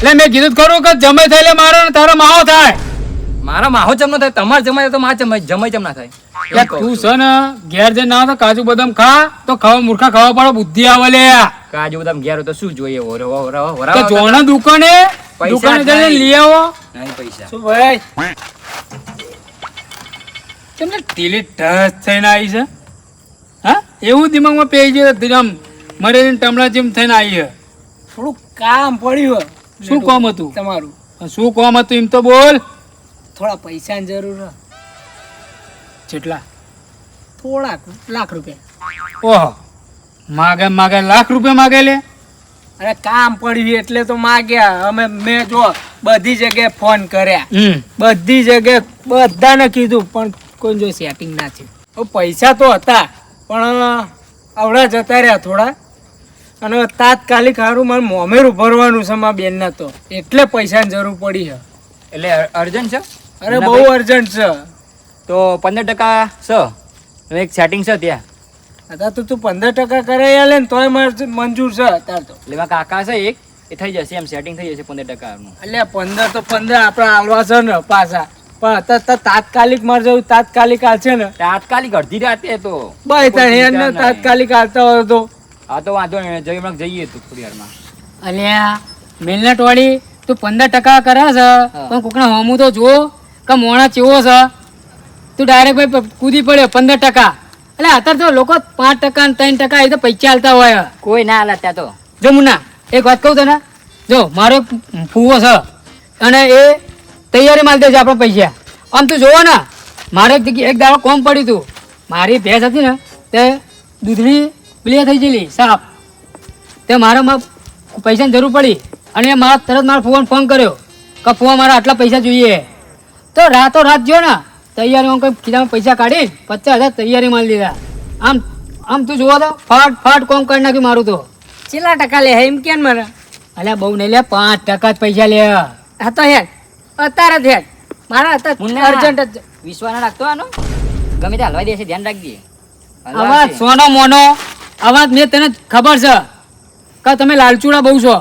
એટલે મેં કીધું ખરું કે જમાઈ થાય એટલે મારો ને તારો માહો થાય. મારા માહો ચમ ન થાય, તમારે જમાય તો મારે જમાય ચમ ના થાય. યાર તું છે ને ઘેર જઈને ના તો કાજુ બદામ ખા તો ખાવા મૂર્ખા ખાવા પડે બુદ્ધિ આવે લે. કાજુ બદામ ઘેર હોય તો શું જોઈએ? તો જોણા દુકાને જઈને લઈ આવો. નહીં પૈસા. શું ભાઈ તમને ટીલી ટચ થઈને આવી છે? હા એવું દિમાગમાં પેઈ ગયું આમ મરેલી ટમડા જેમ થઈને આવી છે. થોડું કામ પડ્યું. શું કામ હતું તમારું? શું કામ હતું એમ તો બોલ. થોડા પૈસાની જરૂર છે. કેટલા? થોડાક લાખ રૂપિયા. ઓહો માગે લાખ રૂપિયા માગે લે. અરે કામ પડ્યું એટલે તો માગ્યા. મેં જો બધી જગ્યાએ ફોન કર્યા, બધી જગ્યાએ બધાને કીધું પણ કોઈ જો સેટિંગ ના થયું. પૈસા તો હતા પણ આવડા જતા રહ્યા થોડા, અને તાત્કાલિક સારું મારે મોમેરું ભરવાનું છે મારા બેનના, તો એટલે પૈસાની જરૂર પડી છે. એટલે અર્જન્ટ છે? અરે બહુ અર્જન્ટ છે. તો 15% છે, એક સેટિંગ છે ત્યાં. અત્યારે તો તું 15% કરાવી આલે ને તોય મારે મંજૂર છે અત્યારે તો. એટલે એમાં કાકા છે એક, એ થઈ જશે એમ સેટિંગ થઈ જશે 15% નું. એટલે 15 તો 15 આપણે આલવા છે ને પાછા, પણ અત્યારે તાત્કાલિક મારે જવું તાત્કાલિક હાલશે ને. તાત્કાલિક અડધી રાતે તો ભાઈ તાત્કાલિક હાલતા હોય તો હા તો વાંધો નહીં, જઈએ તું થોડી વારમાં. અલ્યા મિલનટ વાળી તું 15% કરે છે પણ કોકના હમું તો જો કે મોણા ચેવો છે. તું ડાયરેક્ટ ભાઈ કૂદી પડ્યો 15%. એટલે અત્યારે તો લોકો 5% ને 3% એ તો પૈસા હાલતા હોય. કોઈ ના હાલે ત્યાં તો. જો મુન્ના એક વાત કહું તને, જો મારો એક ફૂવો છે અને એ તૈયારી માલ દેશે આપણા પૈસા. આમ તું જોવો ને મારે એક દાડો કોમ પડ્યું હતું. મારી ભેંસ હતી ને તે દૂધની પેલી થઈ ગયેલી સાપ, તે મારે પૈસાની જરૂર પડી અને મારા તરત મારા ફોન ફોન કર્યો કે ફોન મારા આટલા પૈસા જોઈએ. તો રાતો રાત જો ને તૈયારીમાં કંઈ ખીચામાં પૈસા કાઢી 50,000 તૈયારી માલ દીધા. આમ તું જોવો તો ફાટ કોમ કરી નાખ્યું મારું તો. કેટલા ટકા લે એમ કેમ મને? અલ્યા બહુ નહીં લે, 5% જ પૈસા લે. હા તો હેડ અત્યારે જ હેડ, મારા અત્યારે અર્જન્ટ જ. વિશ્વાસ ના રાખતો આનો, ગમે તે હલવાઈ દેશે, ધ્યાન રાખજે. અવાજ સોનો મોનો અવાજ મેં તને ખબર છે કે તમે લાલચુડા બહુ છો,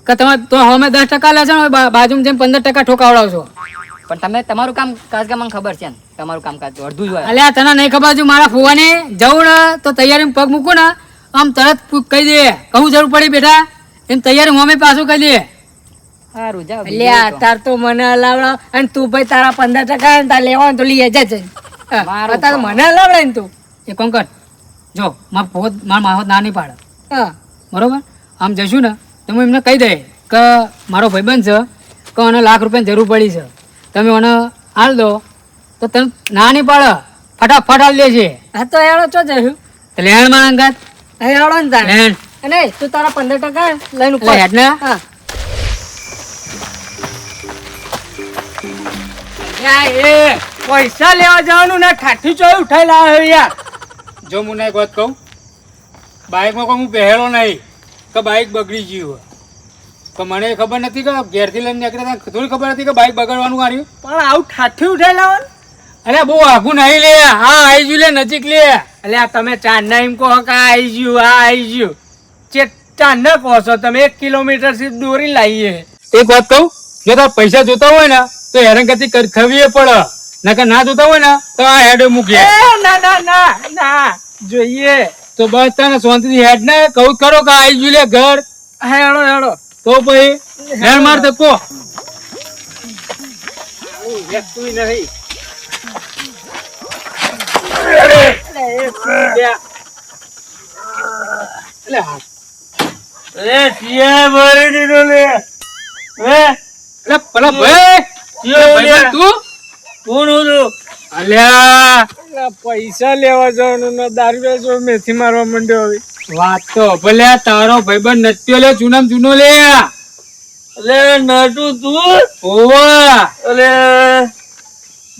કે તમે તો અમે 10% લે છે ને બાજુમાં જેમ 15% ઠોકાવડાવશો. પણ તમે તમારું કામ કાજ મને ખબર છે ને, તમારું કામકાજ અડધું જ હોય. અલ્યા તને નહીં ખબર, જો મારા ફુવાને જવું ને તો તૈયારી પગ મૂકું ને આમ તરત કહી દે કહું જરૂર પડી બેઠા એમ તૈયારી અમે પાછું કહી દે. સારું જાવ. લ્યા તાર તો મને હલાવડા, અને તું ભાઈ તારા 15% ને તાર લેવાનું તો લઈ જજે. અત્યારે મને હલાવડાય ને તું એ કોણ કર, જો મારા માહોત ના નહીં પાડે. હા બરોબર, આમ જઈશું ને તો હું એમને કહી દે કે મારો ભાઈબંધ છે કે મને લાખ રૂપિયાની જરૂર પડી છે, તમે મને હાલ દો તો તને ના નહીં પાડે, ફટાફટ હાલ દે છે. હા તો હેડો ચો જશું તો લેણ માં અંગાત હેડો ને તાર લેણ અને તું તારા 15% લઈને ઉપર હેડ ને. હા એ પૈસા લેવા જવાનું ને ઠાઠી ચોય ઉઠાઈ લાવ્યો યાર. જો હું એક વાત કહું, બાઇકમાં કોઈ હું પહેરેલો નહીં કે બાઇક બગડી ગયું, તો મને ખબર નથી કે ઘેરથી લઈને નીકળ્યા થોડી ખબર હતી કે બાઇક બગડવાનું આવ્યું. પણ આવું ઠાઠી ઉઠાઈ લાવવાનું? અરે બહુ આઘું નહીં લે, હા આવી ગયું લે, નજીક લે. એટલે આ તમે ચાંદના એમ કહો કે આ આવી ગયું આ આવી ગયું, ચે ચાંદના કહો છો તમે? 1 કિલોમીટર સુધી દોરી લાવીએ. એક વાત કહું, જો તાર પૈસા જોતા હોય ને તો હેરાનગતિ ખવીએ પડે, નકર ના જોતા હોય ને તો આ હેડ મૂકીએ. ના ના ના ના જોઈએ તો બસ તને શાંતિથી હેડ ને કહું કરો કે આવી ગયું લે ઘર. હેડો હેડો તો પછી હેડ માર ધક્કો. નહીં પૈસા લેવા જવાનું દારૂ મેથી મારવા માંડ્યો. હવે વાત તો ભલે તારો ભાઈબંધ નત્યો લે, જૂનામ જૂનો લે. અલે નટુ તું ઓવા અલે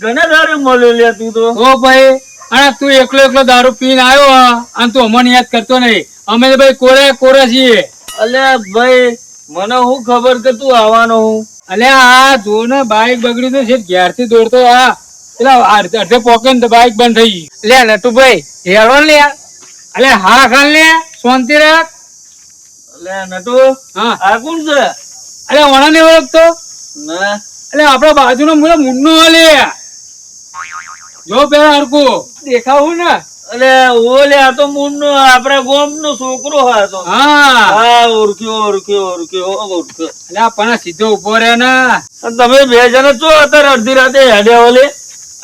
ઘણા દારૂ મળ્યો લે તું તો. ઓ ભાઈ અને તું એકલો દારૂ પીને આવ્યો અને તું અમને યાદ કરતો નહીં. અમે તો ભાઈ કોરા છીએ. અલે ભાઈ મને હું ખબર કે તું આવવાનો હું. અલે આ જો ને બાઈક બગડી તો છે, ઘેરથી દોડતો આ પેલા અડધે પોકેટ બાઈક બંધ થઈ ગઈ. લે નટુ ભાઈ હેડો લે. અલે હા ખાન લે, શાંતિ રાખ. લે નટુ હા આ કોણ છે? અરે ઓણા ને ઓળખતો ના એટલે આપડા બાજુનો મુલો મુન્નો હાલે જો પેલા હરકું દેખાવું ને અલે ઓલે આ તો મુન્નો આપણા ગોમનો છોકરો હતો. હા હા ઓળખ્યો એટલે આ પણ સીધો ઉભો રહે ને. અને તમે બે જણા છો અત્યારે અડધી રાતે હેડ્યા ઓલે?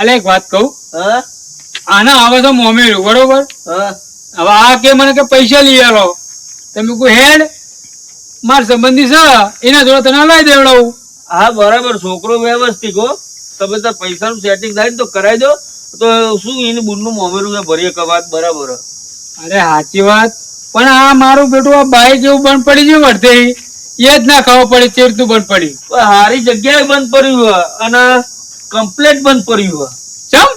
અલે એક વાત કહું, હા આના આવે તો મોમેરું બરોબર. હા હવે આ કે મને કે પૈસા લઈ આલો, તમે કોઈ હેડ માર સંબંધી છે એના જોડે તને લાવી દેવડાવું. હા બરાબર, છોકરો વ્યવસ્થિત હો. તમે તો પૈસાનું સેટિંગ થાય ને તો કરાવી દો તો શું એની બુનનું મોમેરું ભરીએ કવાત બરાબર. અરે સાચી વાત, પણ આ મારું બેટું આ બાઈક એવું બંધ પડી ગયું વર્તે એ જ ના ખબર પડે ચેરતું બંધ પડ્યું. પણ હારી જગ્યાએ બંધ પડ્યું હોય અને કમ્પ્લેટ બંધ પડ્યું હોય. ચમ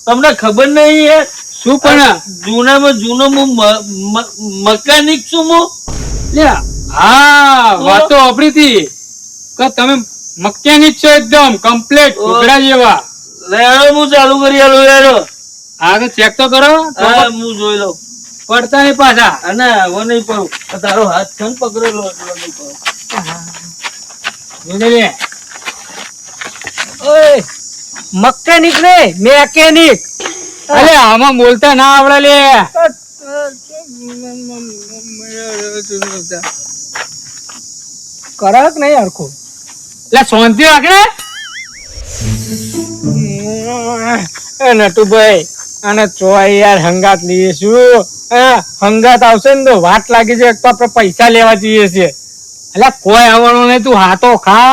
તમને ખબર નહીં યાર? શું પણ જૂનામાં જૂનો હું મકાનિક છું હું. લે હા વાત તો આપડી હતી કે તમે મકેનિક છો એકદમ કમ્પ્લેટ ટુકડા જેવા. લેડો હું ચાલુ કરી આલું લેડો. આગળ ચેક તો કરો હા હું જોઈ લઉં. પડતા નહીં પાછા. અને હવે નહીં પડું. તારો હાથ છે ને પકડેલો એટલે નહીં પડું. જોજે લે. ઓય મકેનિક ને મેકેનિક. અરે આમાં બોલતા ના આવડે લે. કરક નહીં હરખું. લે શાંતિ રાખે. એ નટુભાઈ અને ચોય યાર હંગાત લઈએ છું. હંગાત આવશે ને તો વાત લાગી છે, એક તો આપણે પૈસા લેવા જઈએ છીએ. એટલે કોઈ આવવાનું નહીં, તું હાથો ખા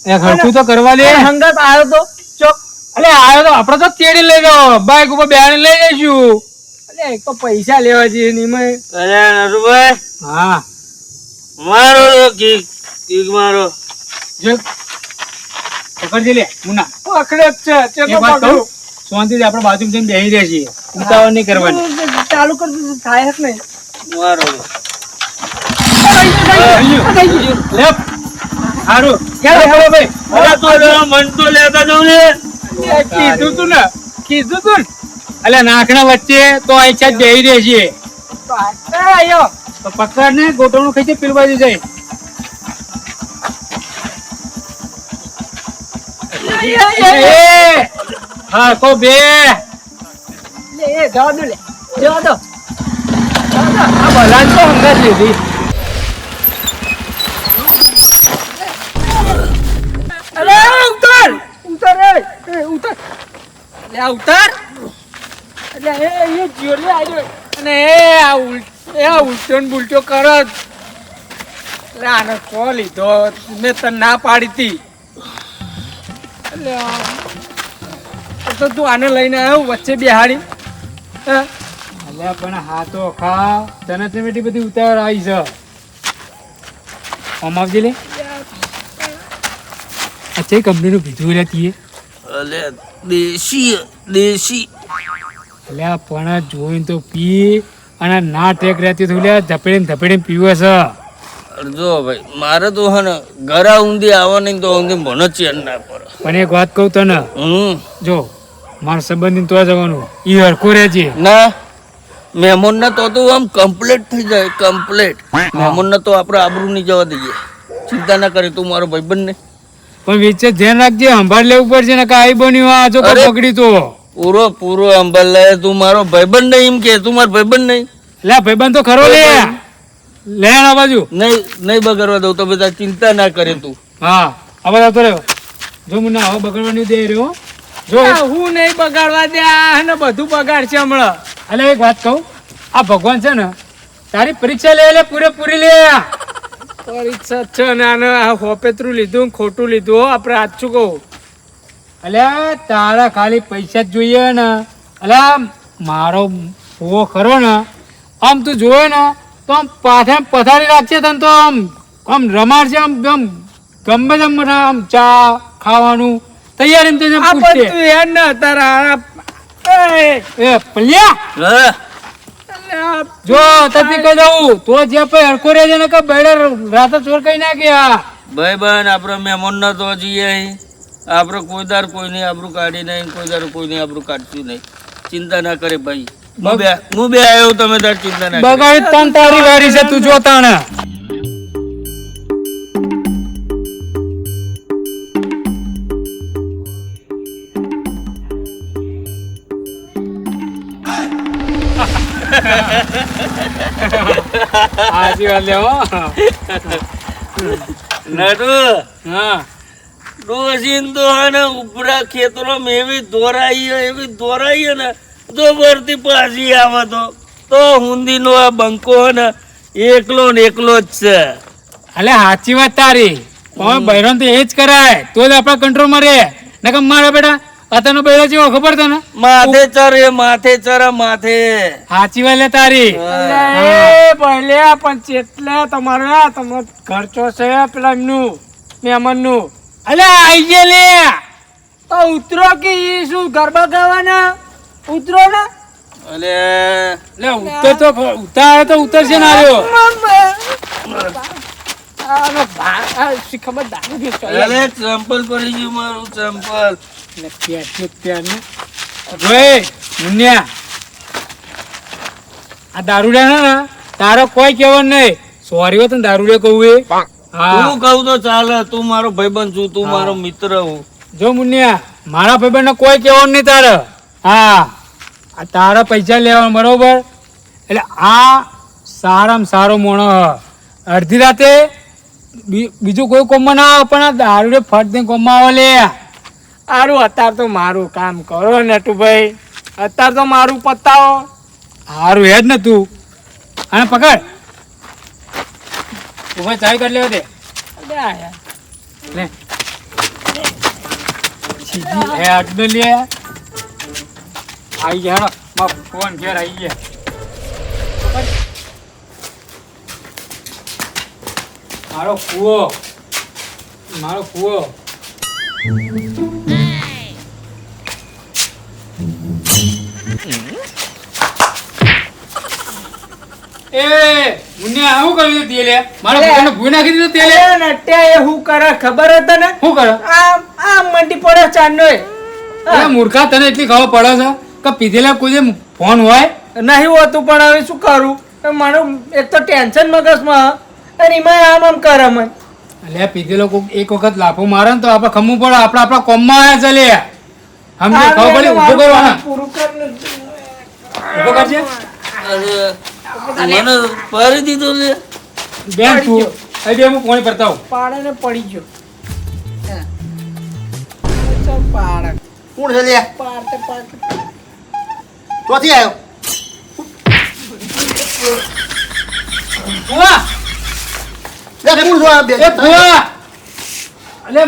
એ હરખું તો કરવા દે. હંગાત આવ્યો તો ચોક. અલે આવ્યો તો આપડે તો તેડી લઈ જાઓ, બાઈક ઉપર બેહાડીને લઈ જઈશું. એટલે એક તો પૈસા લેવા જઈએ નિમય. અરે નટુભાઈ હા મારો કિક મારો. જો પકડજે લે મુના. પકડે જ છે એક ચેટલો વાત કહું, પકડું? શાંતિથી આપણે બાજુમાં જઈને બેસી રહ્યા છીએ, ઉતાવળ નહીં કરવાની. ચાલુ કરી દીધું થાય જ નહીં. મારો લે હારું ચાલો, ચાલો ભાઈ. અરે તો જરા મન તો લેતા જવું ને. કીધું તું ને. અલે નાકના વચ્ચે તો આઈછા જ બેસી રહ્યા છીએ. આયો. તો પકડ ને ગોટોનું ખાઈ પેલું બાજુ જાય. હા કો બે જવા દો લે. જવા દો. આ બલાન તો હંગાત લીધી. અરે ઉતર. ઉતર રે. ઉતર. લે ઉતર. એટલે એ જોડે આવ્યો અને આ ઉલટો ને બુલટો કરો જ. એટલે આને કો લીધો મેં તને ના પાડી હતી. એટલે તો તું આને લઈને આવ્યો વચ્ચે બેહાડી. હા અલ્યા પણ હાથો ખા, તને તો એટલી બધી ઉતાવળ આવી છે. આમ આવજે લે. અચ્છા કંપનીનું કીધું રહેતી અલે દેશી અલ્યા પણ જોઈને તો પી અને ના ટેક રહેતી હતું લે ધપડીને પીવે છે. જો ભાઈ મારે તો હે ને ઘરા ઊંધી આવવાની તો ઊંધી મને ચેન ના પડે. પણ એક વાત કહું તને, જો મારા સંબંધી તો જવાનું ઈ હરખું રહેજે. ના મહેમાન ના તો આમ કમ્પ્લીટ થઈ જાય કમ્પ્લીટ. મહેમાન ના તો આપણે આબરૂ નહીં જવા દઈએ. ચિંતા ના કરે, તું મારો ભાઈબંધ ને. પણ વિશે ધ્યાન રાખજે, સંભાળ લેવું પડશે ને કાંઈ બન્યું આ જો પકડી તો પૂરો અંબાલ લે. તું મારો ભાઈબંધ નહીં એમ કે? તું મારો ભાઈબંધ નહીં? લે ભાઈબંધ તો ખરો લે. લે આ બાજુ નહીં બગાડવા દઉં તો બધા ચિંતા ના કરે તું. હા હવે આવતો રહ્યો. જો મને હવે બગડવાની દે રહ્યો. જો હું નહીં બગાડવા દે. આ બધું બગાડશે હમણાં. અલે એક વાત કહું, આ ભગવાન છે ને તારી પરીક્ષા લે પૂરેપૂરી લે. પરીક્ષા છે ને આને આ હોપેતરું લીધું ને ખોટું લીધું હો. આપણે સાચું કહું. અલ્યા તારા ખાલી પૈસા જ જોઈએ ને. અલ્યા મારો ફોવો ખરો ને, આમ તું જોયે ને તો આમ પાછા પથારી રાખશે તને તો આમ રમાડશે, આમ ગમે તેમ આમ ચા ખાવાનું તૈયારી પૂછશે. તું યાર ને તારા એ પલ્યા હા જો તતી કહી દઉં તો જે પે હરકો રહે છે ને કે બેડે રાતે ચોર કઈ નાખ્યા. ભાઈબંધ આપણે મહેમાન ના તો જઈએ. આપણે કોઈ દાર કોઈની આબરૂ કાઢી નહીં, કોઈ દાર કોઈની આબરૂ કાઢશું નહીં. ચિંતા ના કરે ભાઈ. હું બે આવ્યો, તમે તાર ચિંતા ના કરે. બગાડી તન તારી વારી છે તું જોતા ને. સાચી વાત લે હો. નટુ હા ડોસીન તો હે ને ઉપરા ખેતરોમાં એવી દોરાઈએ ને તો ભરતી પાછી આવે તો હુંદીનો આ બંકો હે ને એકલો જ છે. અલે સાચી વાત તારી. પણ બૈરાન તો એ જ કરાય તો જ આપણા કંટ્રોલમાં રહે. નકર મારા બેટા અત્યારનો બૈરો જેવો ખબર તને? માથે ચરે માથે. સાચી વાત લે તારી. પહેલે પણ ચેટલે તમારે ખર્ચો છે પેલા એમનું મહેમાનનું. અલે આઈ ગયા લે. તો ઉતરો કે ઈ શું ગરબા ગાવાના ઉતરો ને. અલે લે ઉતારે તો ઉતરશે ના રહ્યો. ખબર દારૂ ગયો અરે ચંપલ પડી ગયું મારું ચંપલ. જોઈ મુન્યા આ દારૂડિયા ને તારો કોઈ કહેવાનું નહીં. સોરી હો તને દારૂડિયા કહું એ. હા તું કહું તો ચાલે. તું મારો ભાઈબંધ છું, તું મારો મિત્ર હું. જો મુન્યા મારા ભાઈબંધને કોઈ કહેવાનું નહીં તારે. હા આ તારા પૈસા લેવા બરોબર. એટલે આ સારામાં સારો મોણો હ. અડધી રાતે બીજું કોઈ કોમમાં ના આવે પણ આ દારૂડે ફટ દઈને કોમમાં આવે લે. સારું અત્યારે તો મારું કામ કરો નટુભાઈ. અત્યારે તો મારું પતાવો. સારું હે જ ને તું. અને પકડ ઉભા ચાય કરી લેવા દે. લે સીધી હે અડધો લે. આવી ગયા હેડો ફોન ઘેર આવી ગયા. મારો ફુવો એ મુન્યા આવું કર્યું તે લે. મારો ફોન ભૂઈ નાખી દીધો તે લે. નટ્યા એ શું કરે ખબર હતા ને? શું કરે? આમ મંડી પડે ચાંદનો. એ મૂર્ખા તને એટલી ખબર પડે છે કે પીધેલા કોઈ ફોન હોય નહીં હોતું પણ હવે શું કરું? મારું એક તો ટેન્શન મગજમાં અને એમાં આમ કરે મને. એટલે પીધેલો કોક એક વખત લાફો મારે ને તો આપણે ખમવું પડે. આપણા કોમમાં આવ્યા છે લે. સમજે ખબર પડી? ઉભો કરવાના પૂરું કર ને. ઉભો કરજે. અરે મને પાડી દીધો લે. બેન તું અહીં હું પાણી ભરતા આવું. પાડે ને પડી ગયો. ચાલ પાડે. કોણ છે લે? પાડતે પાડતે. ક્યાંથી આવ્યો? ફુવા! લે કોણ છો આ બે? એ ફુવા! અલે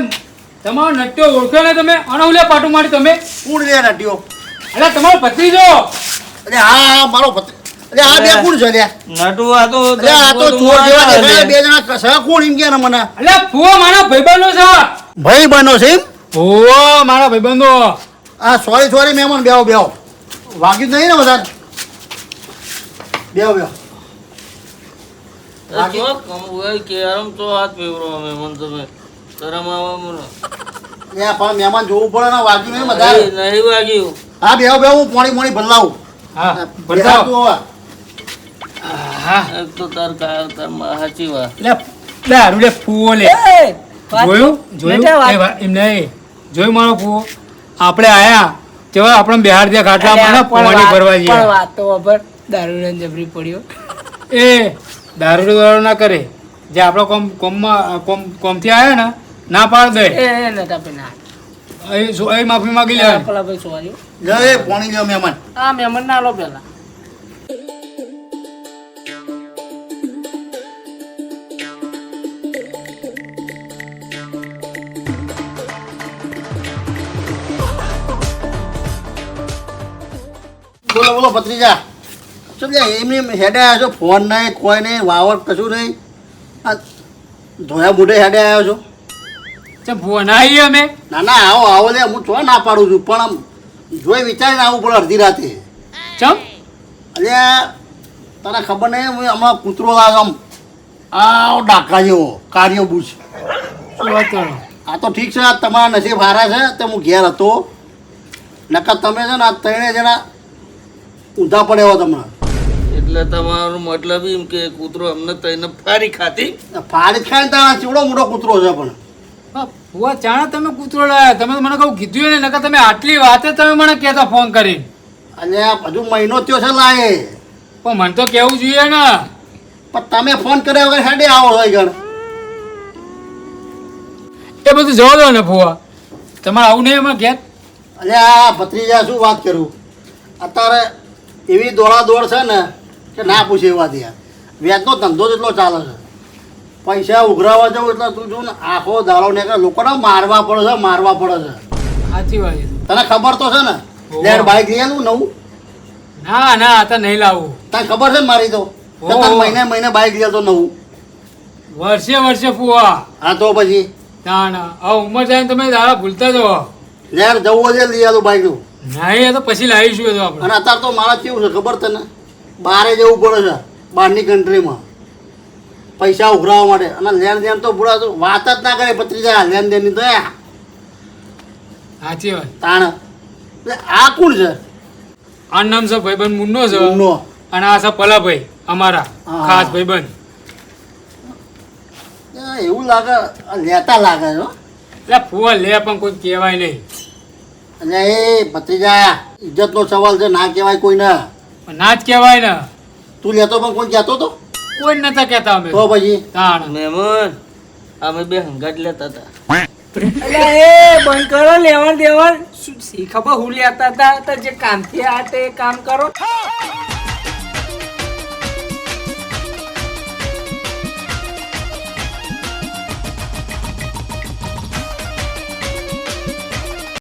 તમારો નટ્યો ઓળખ્યો ને તમે? આનો ઉલે પાટું મારી તમે? કોણ લે નાટ્યો? અલે તમારો ભત્રીજો. અરે હા મારો પત્ર. અરે આ બે કોણ છે લે? નટુ આ તો અરે આ તો ચોર જેવા દેખાય બે જણા કસા કોણ એમ કે ને મને? અલે ફુવા મારા ભાઈબંધો છે. ભાઈ બનો છે એમ? ફુવા મારા ભાઈબંધો. આ સોરી મહેમાન બેહો વાગ્યું જ નહીં ને બધા? બેહો કેરમ તો હાથ ફેવરો અમે મને તમે શરમ આવા મને. લે પણ મહેમાન જોવું પડે ને વાગ્યું નહીં બધા. નહીં વાગ્યું. હા બેહો હું પાણી ભરલાવું. હા ભરતા હા એક તો તાર સાચી વાત. લે દારૂ લે ફુવો લે. જોયું બેટા એ એમ નહીં જોયું મારો ફુવો. આપણે આયા તેવા આપણે બિહાર દે ઘાટલામાં પાણી ભરવા પણ જઈએ. વાતો વગર દારૂ જબરી પડ્યો. એ દારૂ વાળો ના કરે. જે આપણો કોમથી આવ્યા ને ના પાડ દે. એ નતા પેલા એ માફી માંગી લેવાની. પેલા ભાઈ સોરી. લે પાણી લ્યો મહેમાન. આ મહેમાન ના લો પેલા. બોલો ભત્રીજા. સમજ્યા એમની હેડે આવ્યા છો? ફોન નહીં કોઈ નહીં વાવડ કશું નહીં. આ ધોયા મોઢે હેડે આવ્યો છો? ચમ ફુવો ના આવીએ અમે. ના આવો લે હું ચો ના પાડું છું પણ આમ જોઈ વિચારીને આવવું પડે અડધી રાતે. ચમ અલ્યા તને ખબર નહીં હું હમણાં કૂતરો લાવ્યો આમ ડાકા જેવો કાર્યો બુશ. શું વાત કરો? આ તો ઠીક છે તમારા નસીબ હારા છે તે હું ઘેર હતો નકર તમે છે ને આ ત્રણે જણા ઊંધા પડ્યા હો તમને. એટલે તમારો મતલબ એમ કે કૂતરો અમને તઈને ફારી ખાતી. ફાડી ખાઈને તારા ચેવડો મોટો કૂતરો છે પણ. ફુવા ચાણા તમે કૂતરો લાયા. તમે તો મને કહું કીધું ને નકર તમે આટલી વાતે તમે મને કહેતા ફોન કરી. અને હજુ મહિનો થયો છે લાયે. પણ મને તો કેવું જોઈએ ને. પણ તમે ફોન કર્યા વગર હેડે આવો હોય ગણ એ બધું જવા દો ને ફુવા, તમારે આવું નહીં એમાં ઘેર. અરે આ ભત્રીજા શું વાત કરું, અત્યારે એવી દોડાદોડ છે ને કે ના પૂછે એવા થયા. વ્યાજનો ધંધો જ એટલો ચાલે છે, પૈસા ઉઘરાવા જવું એટલે તું જો ને આખો દાડો ને લોકોને મારવા પડે છે, મારવા પડે છે. સાચી વાત છે. તને ખબર તો છે ને લેર બાઈક લઈ આલું નવું, ના ના આ તો નહીં લાવવું. તને ખબર છે ને મારી તો કે તને મહિને મહિને બાઈક લઈ તો નવું. વર્ષે વર્ષે ફુવા. હા તો પછી ના ના આ ઉંમર જાય ને તમે દાડા ભૂલતા જો. લેર જવું હોય લઈ આલું બાઈક નું. નહીં એ તો પછી લાવીશું એ તો આપણે. અને અત્યારે તો મારા કેવું છે ખબર તને, બહારે જવું પડે છે, બહારની કન્ટ્રીમાં પૈસા ઉઘરાવવા માટે. અને લેણદેણ તો બુડા તો વાત જ ના કરે ભત્રીજા, લેણદેણની તો સાચી વાત. તાણ. એટલે આ કોણ છે? આ નામ છે ભાઈબંધ મુન્નો છે, મુન્નો. અને આ છે પલાભાઈ અમારા હા. ખાસ ભાઈબંધ. એવું લાગે લેતા લાગે છે હો. એટલે ફુવા લે પણ કોઈ કહેવાય નહીં. એટલે એ ભત્રીજા ઇજ્જતનો સવાલ છે, ના કહેવાય કોઈને. પણ ના જ કહેવાય ને, તું લેતો પણ કોઈ કહેતો તો કોઈ નતા કહેતા અમે. તો પછી તાણ. મહેમાન અમે બે હંગાટ લેતા હતા. એટલે એ બંધ કરો લેવણ દેવણ. શું શી ખબર હું લેતા હતા તો જે કામથી આ તે કામ કરો.